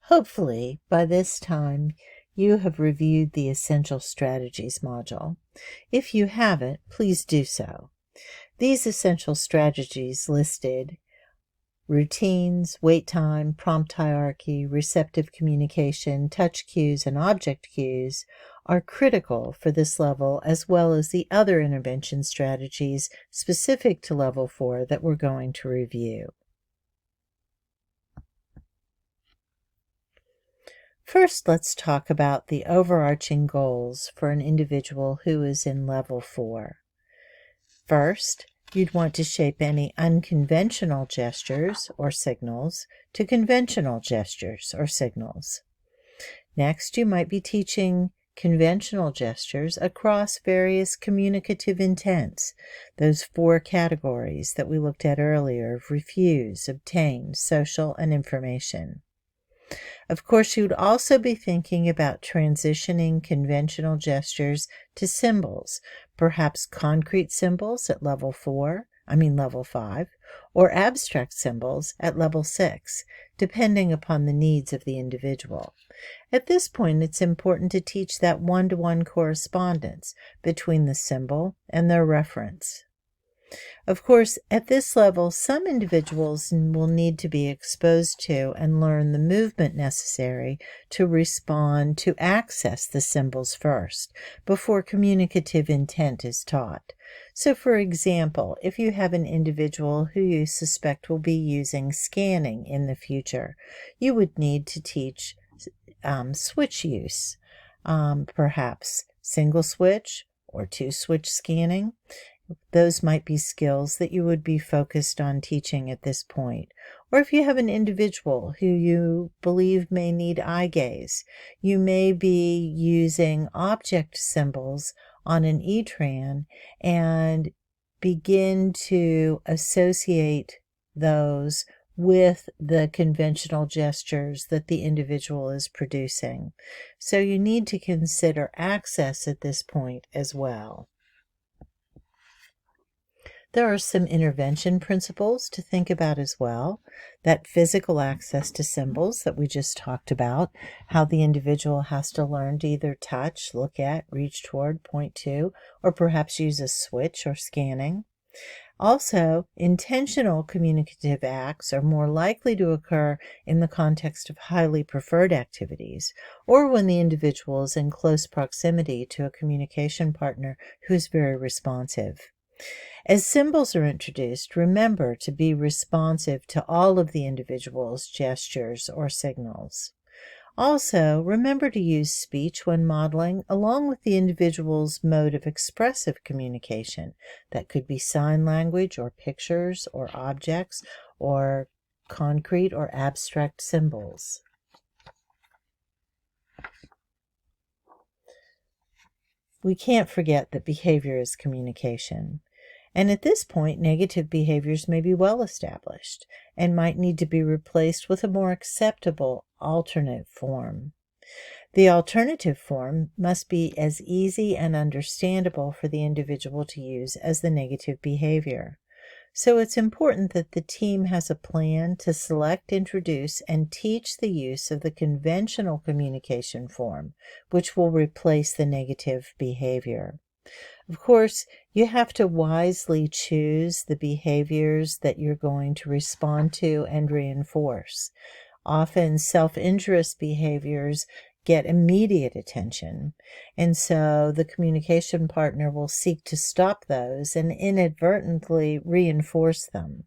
Hopefully, by this time, you have reviewed the Essential Strategies module. If you haven't, please do so. These essential strategies listed routines, wait time, prompt hierarchy, receptive communication, touch cues, and object cues are critical for this level, as well as the other intervention strategies specific to Level 4 that we're going to review. First, let's talk about the overarching goals for an individual who is in Level 4. First, you'd want to shape any unconventional gestures or signals to conventional gestures or signals. Next, you might be teaching conventional gestures across various communicative intents, those 4 categories that we looked at earlier of refuse, obtain, social, and information. Of course, you'd also be thinking about transitioning conventional gestures to symbols, perhaps concrete symbols at level 5, or abstract symbols at level 6, depending upon the needs of the individual. At this point, it's important to teach that one-to-one correspondence between the symbol and their reference. Of course, at this level, some individuals will need to be exposed to and learn the movement necessary to respond to access the symbols first, before communicative intent is taught. So, for example, if you have an individual who you suspect will be using scanning in the future, you would need to teach switch use, perhaps single switch or 2-switch scanning. Those might be skills that you would be focused on teaching at this point. Or if you have an individual who you believe may need eye gaze, you may be using object symbols on an E-tran and begin to associate those with the conventional gestures that the individual is producing. So you need to consider access at this point as well. There are some intervention principles to think about as well. That physical access to symbols that we just talked about, how the individual has to learn to either touch, look at, reach toward, point to, or perhaps use a switch or scanning. Also, intentional communicative acts are more likely to occur in the context of highly preferred activities, or when the individual is in close proximity to a communication partner who is very responsive. As symbols are introduced, remember to be responsive to all of the individual's gestures or signals. Also, remember to use speech when modeling, along with the individual's mode of expressive communication. That could be sign language or pictures or objects or concrete or abstract symbols. We can't forget that behavior is communication. And at this point, negative behaviors may be well established and might need to be replaced with a more acceptable alternate form. The alternative form must be as easy and understandable for the individual to use as the negative behavior. So it's important that the team has a plan to select, introduce, and teach the use of the conventional communication form, which will replace the negative behavior. Of course, you have to wisely choose the behaviors that you're going to respond to and reinforce. Often self-injurious behaviors get immediate attention, and so the communication partner will seek to stop those and inadvertently reinforce them.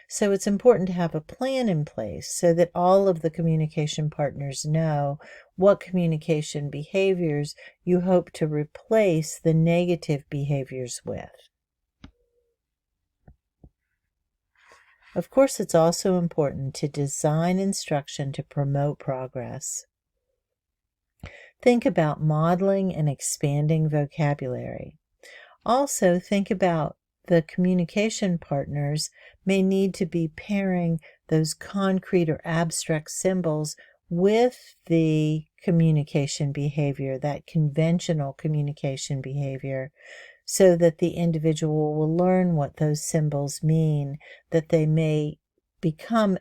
So it's important to have a plan in place so that all of the communication partners know what communication behaviors you hope to replace the negative behaviors with. Of course, it's also important to design instruction to promote progress. Think about modeling and expanding vocabulary. Also, think about the communication partners may need to be pairing those concrete or abstract symbols with the communication behavior, that conventional communication behavior, so that the individual will learn what those symbols mean, that they may become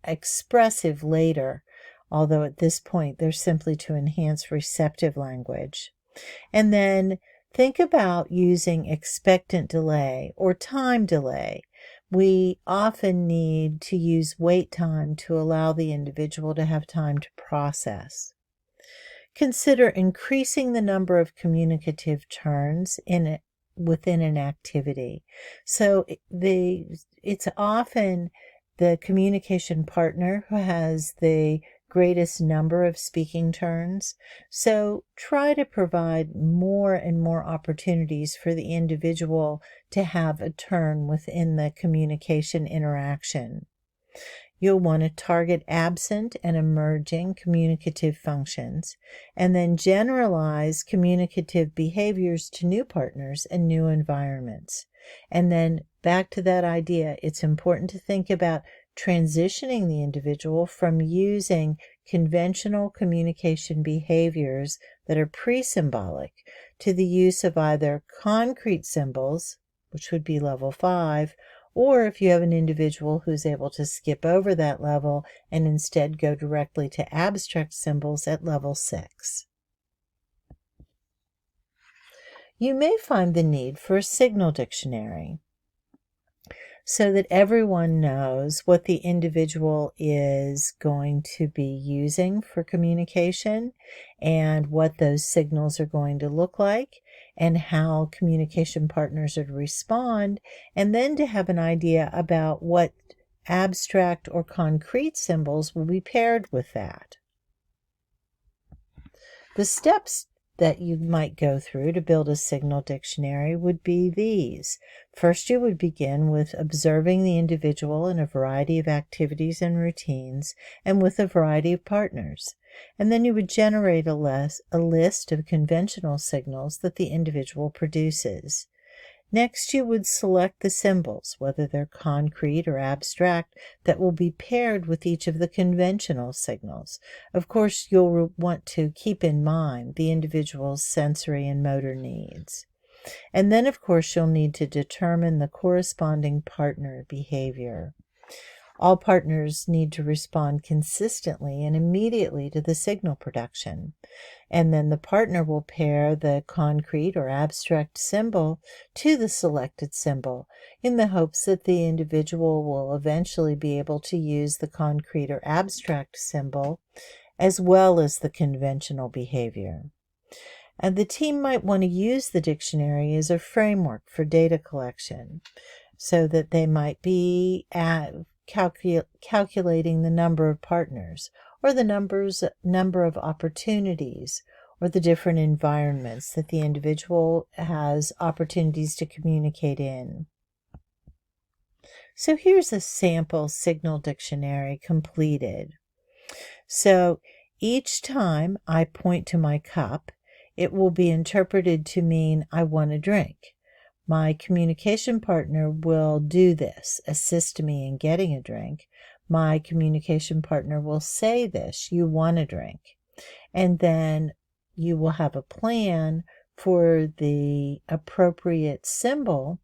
expressive later although at this point they're simply to enhance receptive language. And then think about using expectant delay or time delay. We often need to use wait time to allow the individual to have time to process. Consider increasing the number of communicative turns within an activity. So it's often the communication partner who has the greatest number of speaking turns. So try to provide more and more opportunities for the individual to have a turn within the communication interaction. You'll want to target absent and emerging communicative functions, and then generalize communicative behaviors to new partners and new environments. And then back to that idea, it's important to think about transitioning the individual from using conventional communication behaviors that are pre-symbolic to the use of either concrete symbols, which would be level 5, or if you have an individual who's able to skip over that level and instead go directly to abstract symbols at level 6. You may find the need for a signal dictionary so that everyone knows what the individual is going to be using for communication and what those signals are going to look like and how communication partners are to respond, and then to have an idea about what abstract or concrete symbols will be paired with that. The steps that you might go through to build a signal dictionary would be these. First, you would begin with observing the individual in a variety of activities and routines and with a variety of partners. And then you would generate a list of conventional signals that the individual produces. Next, you would select the symbols, whether they're concrete or abstract, that will be paired with each of the conventional signals. Of course, you'll want to keep in mind the individual's sensory and motor needs. And then, of course, you'll need to determine the corresponding partner behavior. All partners need to respond consistently and immediately to the signal production. And then the partner will pair the concrete or abstract symbol to the selected symbol in the hopes that the individual will eventually be able to use the concrete or abstract symbol as well as the conventional behavior. And the team might want to use the dictionary as a framework for data collection so that they might be calculating the number of partners or the number of opportunities or the different environments that the individual has opportunities to communicate in. So here's a sample signal dictionary completed. So each time I point to my cup, it will be interpreted to mean I want a drink. My communication partner will do this, assist me in getting a drink. My communication partner will say this, you want a drink. And then you will have a plan for the appropriate symbol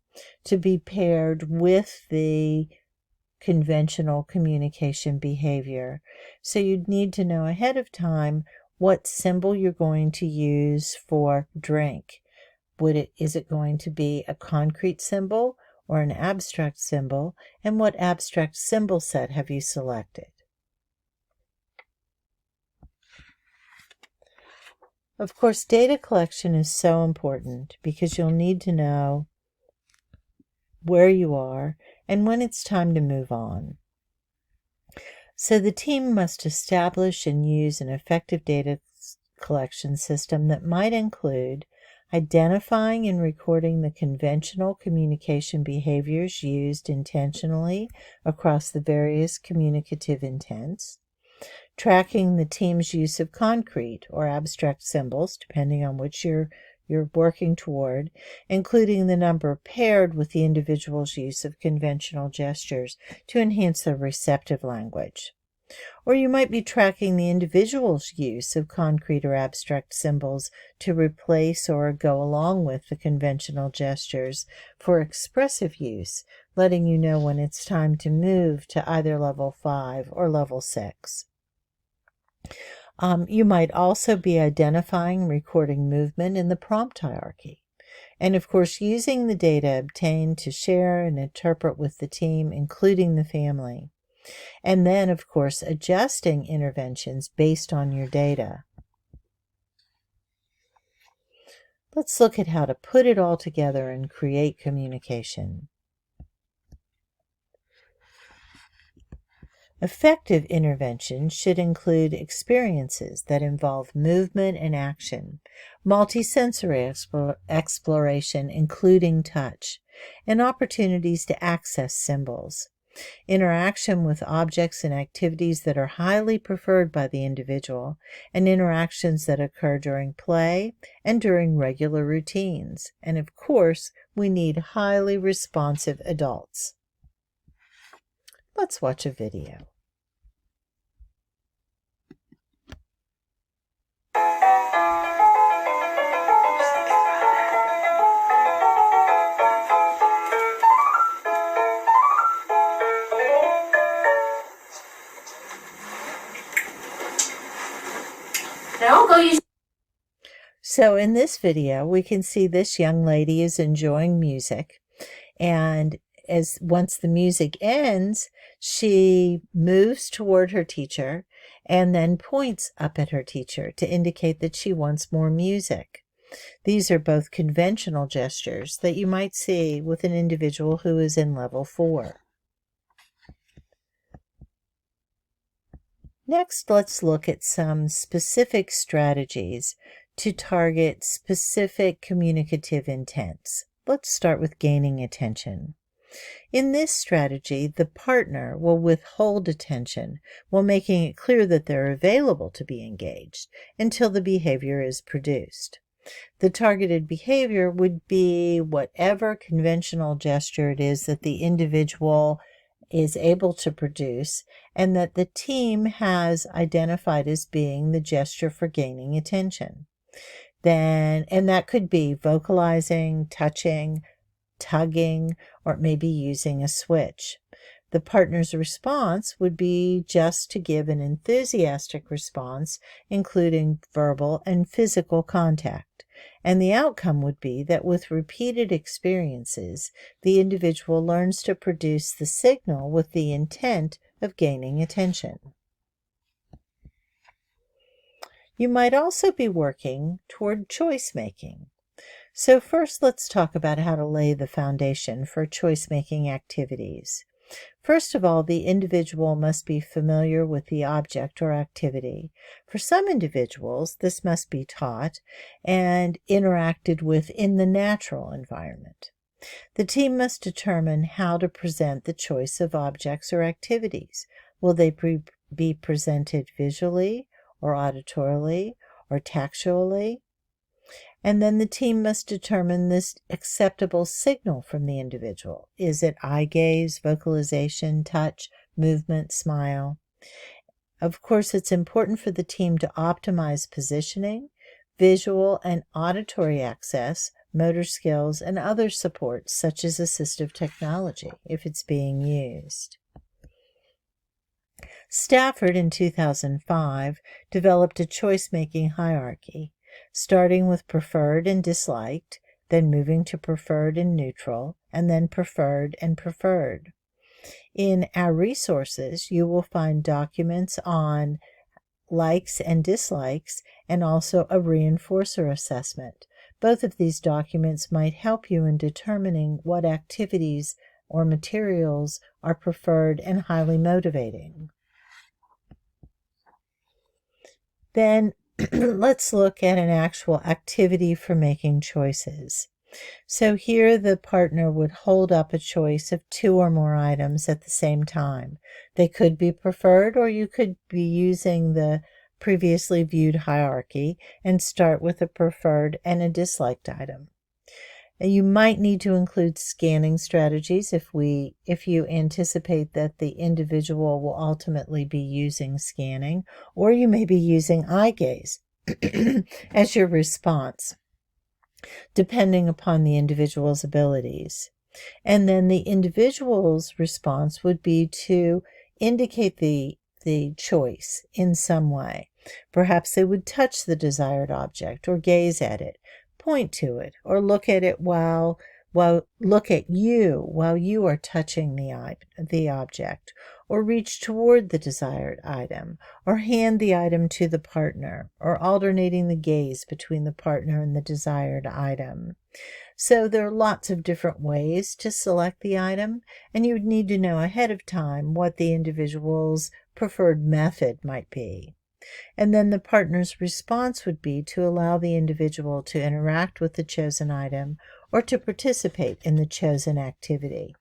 to be paired with the conventional communication behavior. So you'd need to know ahead of time what symbol you're going to use for drink. Is it going to be a concrete symbol or an abstract symbol? And what abstract symbol set have you selected? Of course, data collection is so important because you'll need to know where you are and when it's time to move on. So the team must establish and use an effective data collection system that might include identifying and recording the conventional communication behaviors used intentionally across the various communicative intents, tracking the team's use of concrete or abstract symbols, depending on which you're working toward, including the number paired with the individual's use of conventional gestures to enhance their receptive language. Or you might be tracking the individual's use of concrete or abstract symbols to replace or go along with the conventional gestures for expressive use, letting you know when it's time to move to either level 5 or level 6. You might also be identifying and recording movement in the prompt hierarchy. And of course, using the data obtained to share and interpret with the team, including the family. And then, of course, adjusting interventions based on your data. Let's look at how to put it all together and create communication. Effective intervention should include experiences that involve movement and action, multisensory exploration including touch, and opportunities to access symbols, interaction with objects and activities that are highly preferred by the individual, and interactions that occur during play and during regular routines. And of course, we need highly responsive adults. Let's watch a video. So in this video, we can see this young lady is enjoying music, and once the music ends, she moves toward her teacher and then points up at her teacher to indicate that she wants more music. These are both conventional gestures that you might see with an individual who is in level 4. Next, let's look at some specific strategies to target specific communicative intents. Let's start with gaining attention. In this strategy, the partner will withhold attention while making it clear that they're available to be engaged until the behavior is produced. The targeted behavior would be whatever conventional gesture it is that the individual is able to produce and that the team has identified as being the gesture for gaining attention. And that could be vocalizing, touching, tugging, or maybe using a switch. The partner's response would be just to give an enthusiastic response, including verbal and physical contact. And the outcome would be that with repeated experiences, the individual learns to produce the signal with the intent of gaining attention. You might also be working toward choice making. So first, let's talk about how to lay the foundation for choice-making activities. First of all, the individual must be familiar with the object or activity. For some individuals, this must be taught and interacted with in the natural environment. The team must determine how to present the choice of objects or activities. Will they be presented visually, or auditorily, or tactually? And then the team must determine this acceptable signal from the individual. Is it eye gaze, vocalization, touch, movement, smile? Of course, it's important for the team to optimize positioning, visual and auditory access, motor skills, and other supports such as assistive technology if it's being used. Stafford in 2005 developed a choice-making hierarchy, starting with preferred and disliked, then moving to preferred and neutral, and then preferred and preferred. In our resources, you will find documents on likes and dislikes, and also a reinforcer assessment. Both of these documents might help you in determining what activities or materials are preferred and highly motivating. Then let's look at an actual activity for making choices. So here the partner would hold up a choice of 2 or more items at the same time. They could be preferred, or you could be using the previously viewed hierarchy and start with a preferred and a disliked item. You might need to include scanning strategies if you anticipate that the individual will ultimately be using scanning, or you may be using eye gaze as your response, depending upon the individual's abilities. And then the individual's response would be to indicate the choice in some way. Perhaps they would touch the desired object or gaze at it, point to it, or look at it look at you while you are touching the object, or reach toward the desired item, or hand the item to the partner, or alternating the gaze between the partner and the desired item. So there are lots of different ways to select the item, and you would need to know ahead of time what the individual's preferred method might be. And then the partner's response would be to allow the individual to interact with the chosen item or to participate in the chosen activity.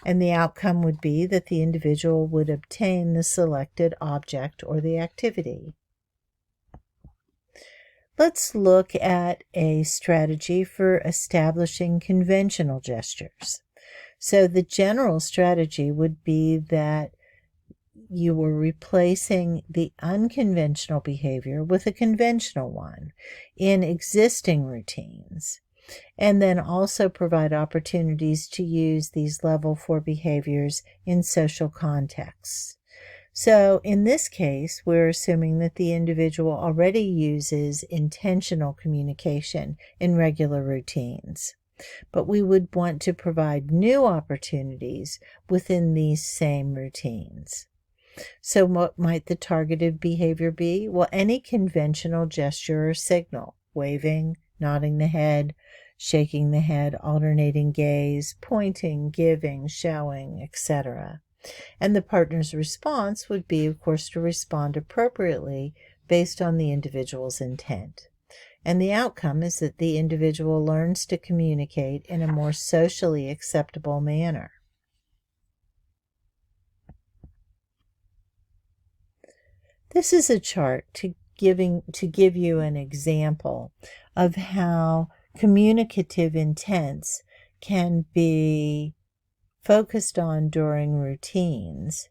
And the outcome would be that the individual would obtain the selected object or the activity. Let's look at a strategy for establishing conventional gestures. So the general strategy would be that you were replacing the unconventional behavior with a conventional one in existing routines, and then also provide opportunities to use these level 4 behaviors in social contexts. So in this case, we're assuming that the individual already uses intentional communication in regular routines, but we would want to provide new opportunities within these same routines. So what might the targeted behavior be? Well, any conventional gesture or signal, waving, nodding the head, shaking the head, alternating gaze, pointing, giving, showing, etc. And the partner's response would be, of course, to respond appropriately based on the individual's intent. And the outcome is that the individual learns to communicate in a more socially acceptable manner. This is a chart to give you an example of how communicative intents can be focused on during routines,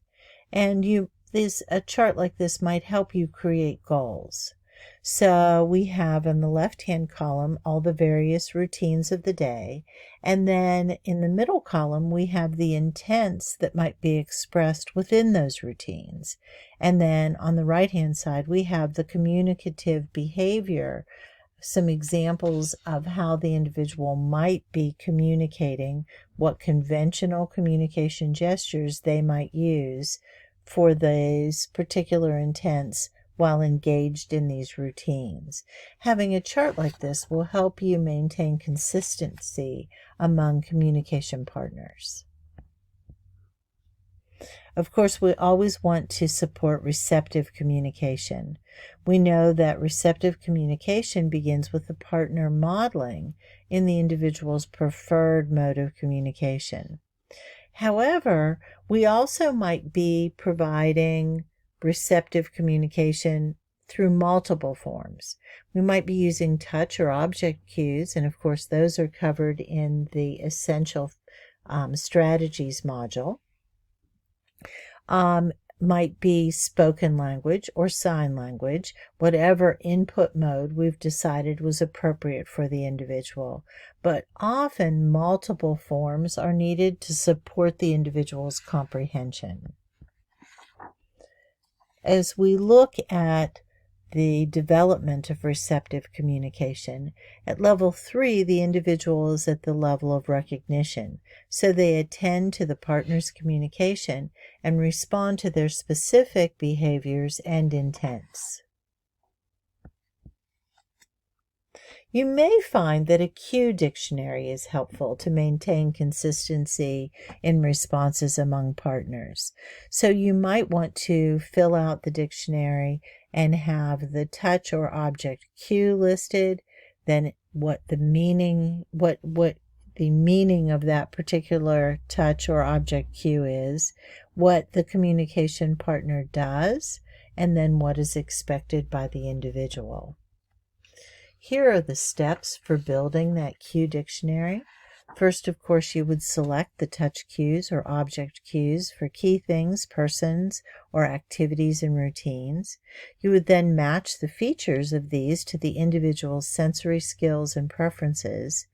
and a chart like this might help you create goals. So we have in the left-hand column all the various routines of the day, and then in the middle column we have the intents that might be expressed within those routines. And then on the right-hand side we have the communicative behavior, some examples of how the individual might be communicating, what conventional communication gestures they might use for these particular intents while engaged in these routines. Having a chart like this will help you maintain consistency among communication partners. Of course, we always want to support receptive communication. We know that receptive communication begins with the partner modeling in the individual's preferred mode of communication. However, we also might be providing receptive communication through multiple forms. We might be using touch or object cues, and of course those are covered in the essential strategies module. Might be spoken language or sign language, whatever input mode we've decided was appropriate for the individual. But often multiple forms are needed to support the individual's comprehension. As we look at the development of receptive communication, at level 3, the individual is at the level of recognition, so they attend to the partner's communication and respond to their specific behaviors and intents. You may find that a cue dictionary is helpful to maintain consistency in responses among partners. So you might want to fill out the dictionary and have the touch or object cue listed, then what the meaning of that particular touch or object cue is, what the communication partner does, and then what is expected by the individual. Here are the steps for building that cue dictionary. First, of course, you would select the touch cues or object cues for key things, persons, or activities and routines. You would then match the features of these to the individual's sensory skills and preferences.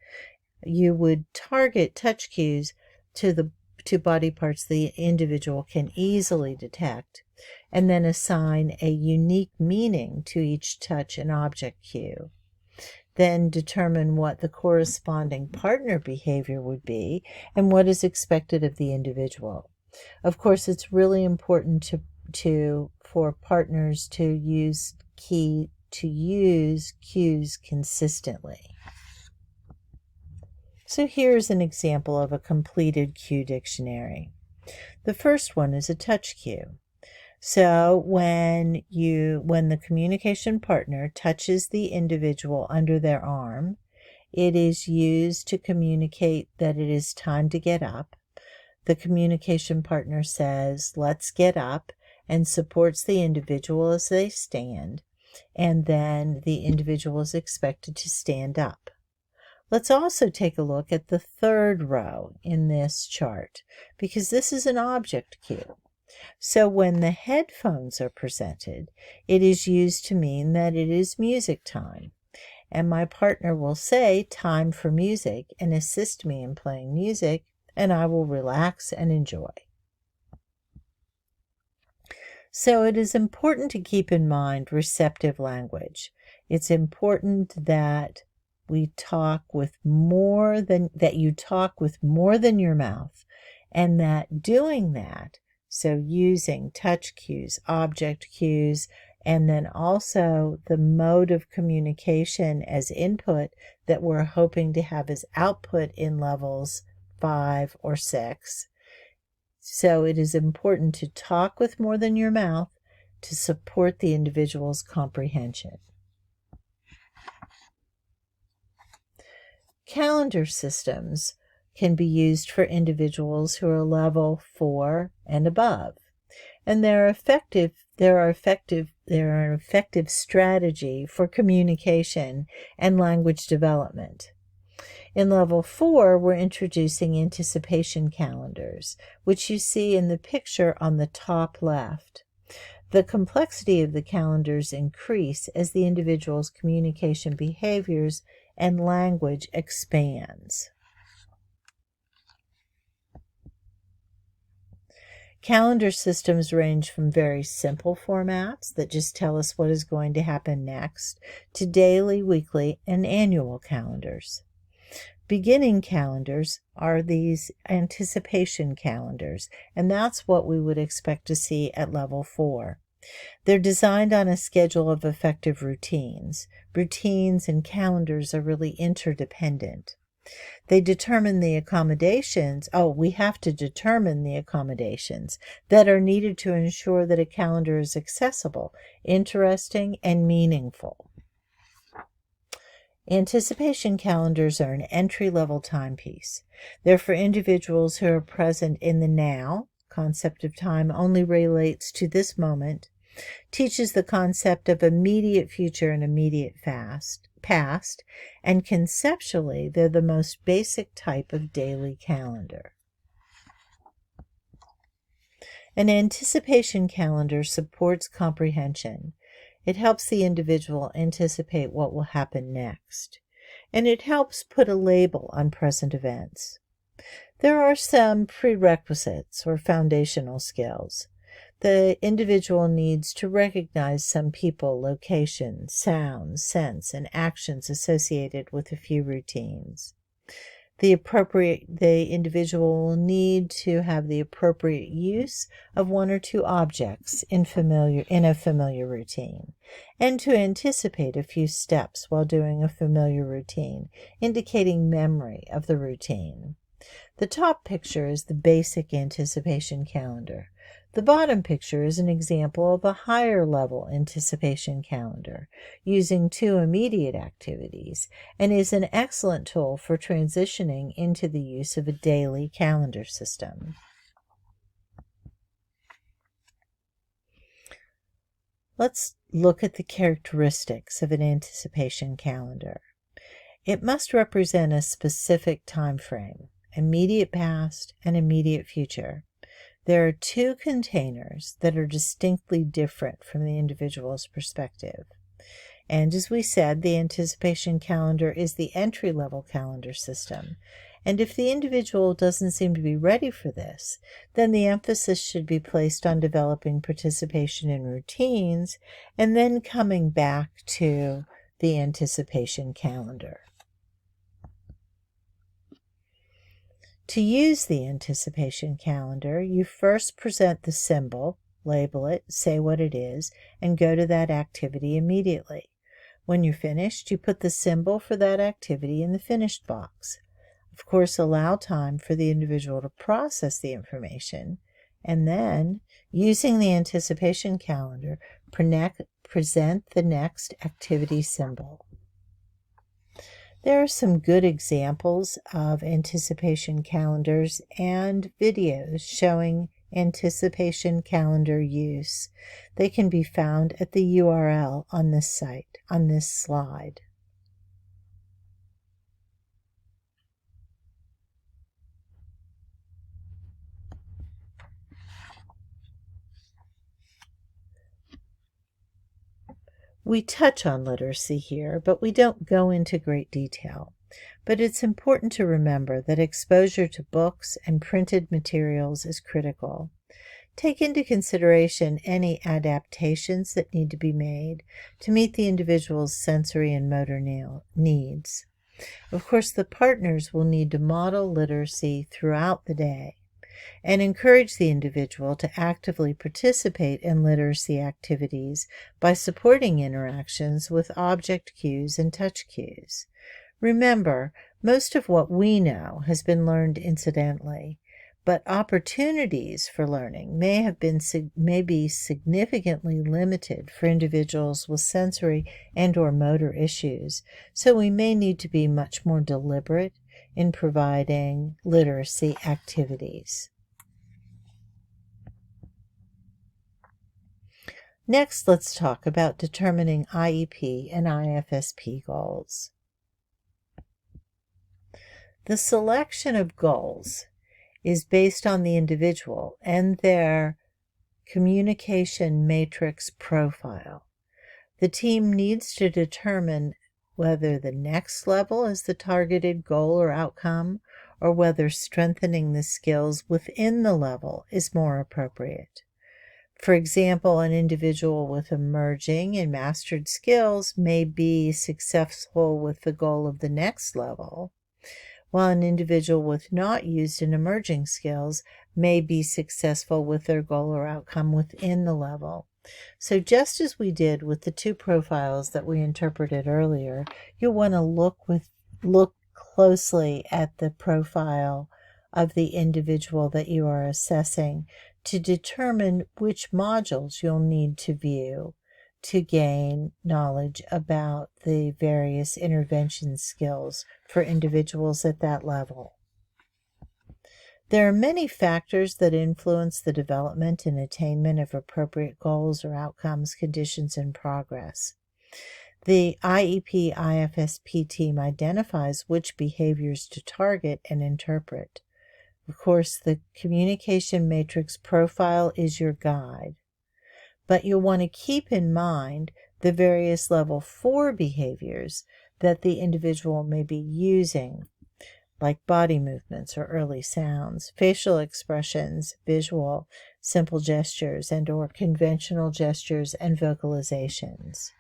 You would target touch cues to to body parts the individual can easily detect, and then assign a unique meaning to each touch and object cue. Then determine what the corresponding partner behavior would be and what is expected of the individual. Of course, it's really important for partners to use cues consistently. So here's an example of a completed cue dictionary. The first one is a touch cue. So when the communication partner touches the individual under their arm, it is used to communicate that it is time to get up. The communication partner says, "Let's get up," and supports the individual as they stand, and then the individual is expected to stand up. Let's also take a look at the third row in this chart, because this is an object cue. So when the headphones are presented, it is used to mean that it is music time. And my partner will say, "Time for music," and assist me in playing music, and I will relax and enjoy. So it is important to keep in mind receptive language. It's important that you talk with more than your mouth, and that doing that, so using touch cues, object cues, and then also the mode of communication as input that we're hoping to have as output in levels 5 or 6. So it is important to talk with more than your mouth to support the individual's comprehension. Calendar systems can be used for individuals who are level 4 and above, and they're an effective strategy for communication and language development. In level 4, we're introducing anticipation calendars, which you see in the picture on the top left. The complexity of the calendars increase as the individual's communication behaviors and language expands. Calendar systems range from very simple formats that just tell us what is going to happen next to daily, weekly, and annual calendars. Beginning calendars are these anticipation calendars, and that's what we would expect to see at level 4. They're designed on a schedule of effective routines. Routines and calendars are really interdependent. They determine the accommodations. We have to determine the accommodations that are needed to ensure that a calendar is accessible, interesting, and meaningful. Anticipation calendars are an entry-level timepiece. They're for individuals who are present in the now. Concept of time only relates to this moment, teaches the concept of immediate future and immediate past, and conceptually, they're the most basic type of daily calendar. An anticipation calendar supports comprehension. It helps the individual anticipate what will happen next, and it helps put a label on present events. There are some prerequisites or foundational skills. The individual needs to recognize some people, locations, sounds, scents, and actions associated with a few routines. The individual will need to have the appropriate use of one or two objects in a familiar routine, and to anticipate a few steps while doing a familiar routine, indicating memory of the routine. The top picture is the basic anticipation calendar. The bottom picture is an example of a higher level anticipation calendar using 2 immediate activities and is an excellent tool for transitioning into the use of a daily calendar system. Let's look at the characteristics of an anticipation calendar. It must represent a specific time frame, immediate past and immediate future. There are 2 containers that are distinctly different from the individual's perspective. And as we said, the anticipation calendar is the entry-level calendar system, And if the individual doesn't seem to be ready for this, then the emphasis should be placed on developing participation in routines and then coming back to the anticipation calendar. To use the anticipation calendar, you first present the symbol, label it, say what it is, and go to that activity immediately. When you're finished, you put the symbol for that activity in the finished box. Of course, allow time for the individual to process the information, and then, using the anticipation calendar, present the next activity symbol. There are some good examples of anticipation calendars and videos showing anticipation calendar use. They can be found at the URL on this site, on this slide. We touch on literacy here, but we don't go into great detail. But it's important to remember that exposure to books and printed materials is critical. Take into consideration any adaptations that need to be made to meet the individual's sensory and motor needs. Of course, the partners will need to model literacy throughout the day and encourage the individual to actively participate in literacy activities by supporting interactions with object cues and touch cues. Remember, most of what we know has been learned incidentally, but opportunities for learning may be significantly limited for individuals with sensory and/or motor issues, so we may need to be much more deliberate in providing literacy activities. Next, let's talk about determining IEP and IFSP goals. The selection of goals is based on the individual and their communication matrix profile. The team needs to determine whether the next level is the targeted goal or outcome, or whether strengthening the skills within the level is more appropriate. For example, an individual with emerging and mastered skills may be successful with the goal of the next level, while an individual with not used and emerging skills may be successful with their goal or outcome within the level. So just as we did with the two profiles that we interpreted earlier, you'll want to look closely at the profile of the individual that you are assessing to determine which modules you'll need to view to gain knowledge about the various intervention skills for individuals at that level. There are many factors that influence the development and attainment of appropriate goals or outcomes, conditions, and progress. The IEP IFSP team identifies which behaviors to target and interpret. Of course, the communication matrix profile is your guide, but you'll want to keep in mind the various level 4 behaviors that the individual may be using, like body movements or early sounds, facial expressions, visual, simple gestures, and/or conventional gestures and vocalizations.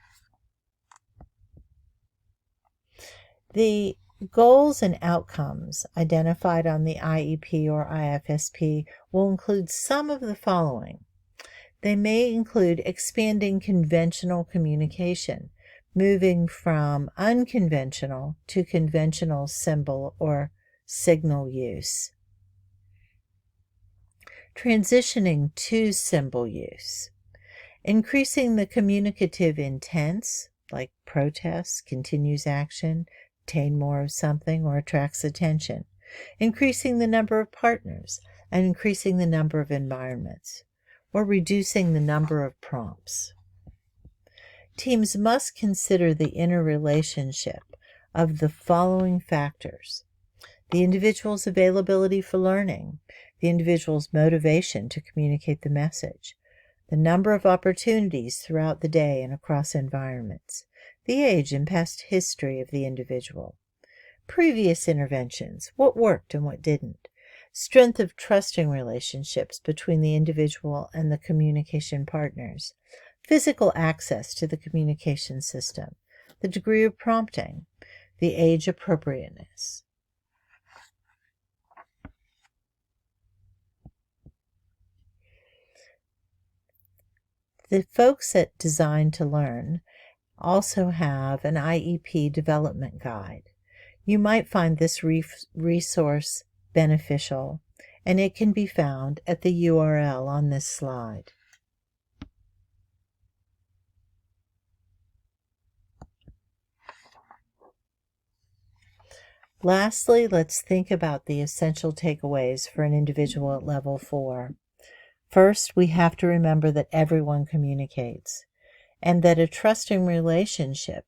The goals and outcomes identified on the IEP or IFSP will include some of the following. They may include expanding conventional communication, moving from unconventional to conventional symbol or signal use, transitioning to symbol use, increasing the communicative intents, like protests, continues action, obtain more of something, or attracts attention, increasing the number of partners, and increasing the number of environments, or reducing the number of prompts. Teams must consider the interrelationship of the following factors: the individual's availability for learning, the individual's motivation to communicate the message, the number of opportunities throughout the day and across environments, the age and past history of the individual, previous interventions, what worked and what didn't, strength of trusting relationships between the individual and the communication partners, physical access to the communication system, the degree of prompting, the age appropriateness. The folks at Design to Learn also have an IEP development guide. You might find this resource beneficial, and it can be found at the URL on this slide. Lastly, let's think about the essential takeaways for an individual at level 4. First, we have to remember that everyone communicates, and that a trusting relationship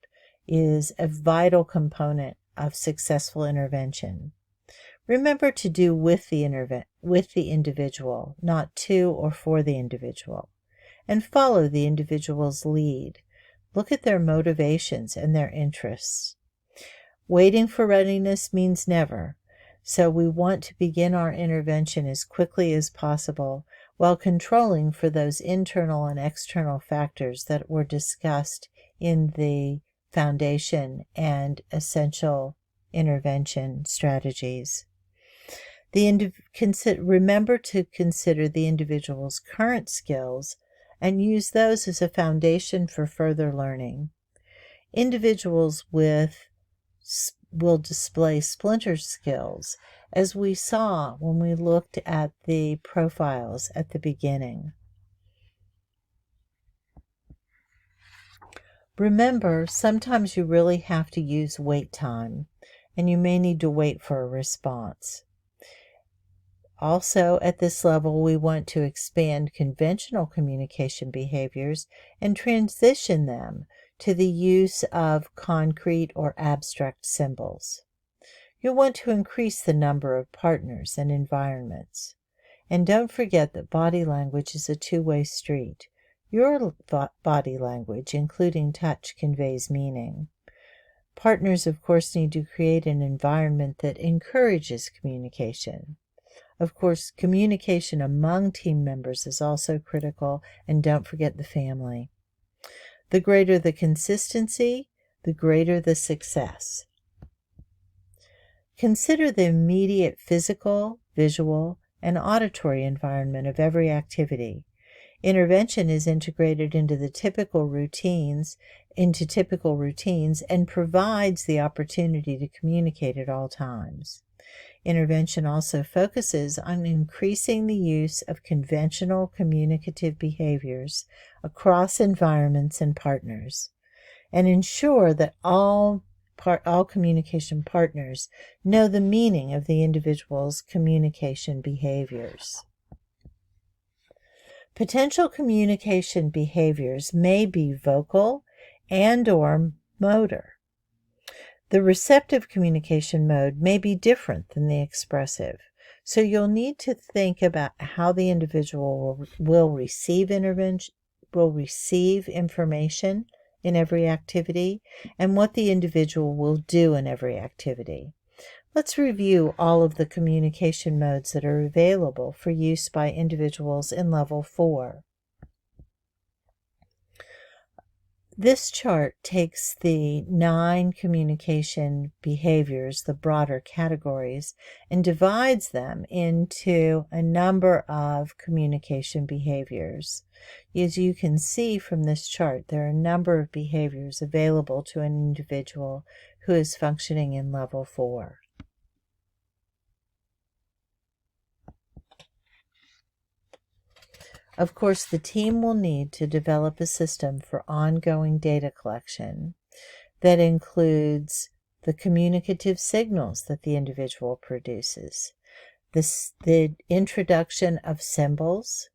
is a vital component of successful intervention. Remember to do with the individual, not to or for the individual, and follow the individual's lead. Look at their motivations and their interests. Waiting for readiness means never, so we want to begin our intervention as quickly as possible while controlling for those internal and external factors that were discussed in the foundation and essential intervention strategies. Remember to consider the individual's current skills and use those as a foundation for further learning. Individuals will display splinter skills, as we saw when we looked at the profiles at the beginning. Remember, sometimes you really have to use wait time, and you may need to wait for a response. Also, at this level, we want to expand conventional communication behaviors and transition them to the use of concrete or abstract symbols. You'll want to increase the number of partners and environments. And don't forget that body language is a two-way street. Your body language, including touch, conveys meaning. Partners, of course, need to create an environment that encourages communication. Of course, communication among team members is also critical, and don't forget the family. The greater the consistency, the greater the success. Consider the immediate physical, visual, and auditory environment of every activity. Intervention is integrated into typical routines and provides the opportunity to communicate at all times. Intervention also focuses on increasing the use of conventional communicative behaviors across environments and partners, and ensure that all communication partners know the meaning of the individual's communication behaviors. Potential communication behaviors may be vocal and/or motor. The receptive communication mode may be different than the expressive, so you'll need to think about how the individual will receive information in every activity, and what the individual will do in every activity. Let's review all of the communication modes that are available for use by individuals in Level 4. This chart takes the 9 communication behaviors, the broader categories, and divides them into a number of communication behaviors. As you can see from this chart, there are a number of behaviors available to an individual who is functioning in Level 4. Of course, the team will need to develop a system for ongoing data collection that includes the communicative signals that the individual produces, the introduction of symbols,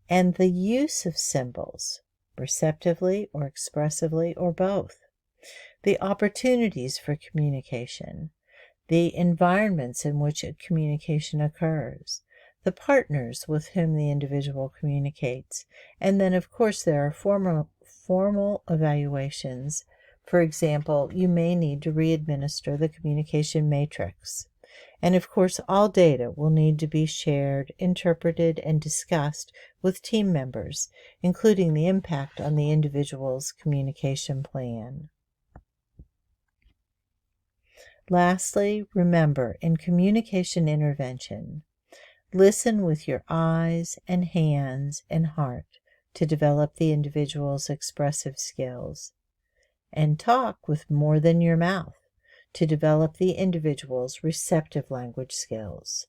and the use of symbols, receptively or expressively or both, the opportunities for communication, the environments in which communication occurs, the partners with whom the individual communicates, and then, of course, there are formal evaluations For example, you may need to re-administer the communication matrix. And of course, all data will need to be shared, interpreted, and discussed with team members, including the impact on the individual's communication plan. Lastly, remember, in communication intervention, listen with your eyes and hands and heart to develop the individual's expressive skills, and talk with more than your mouth to develop the individual's receptive language skills.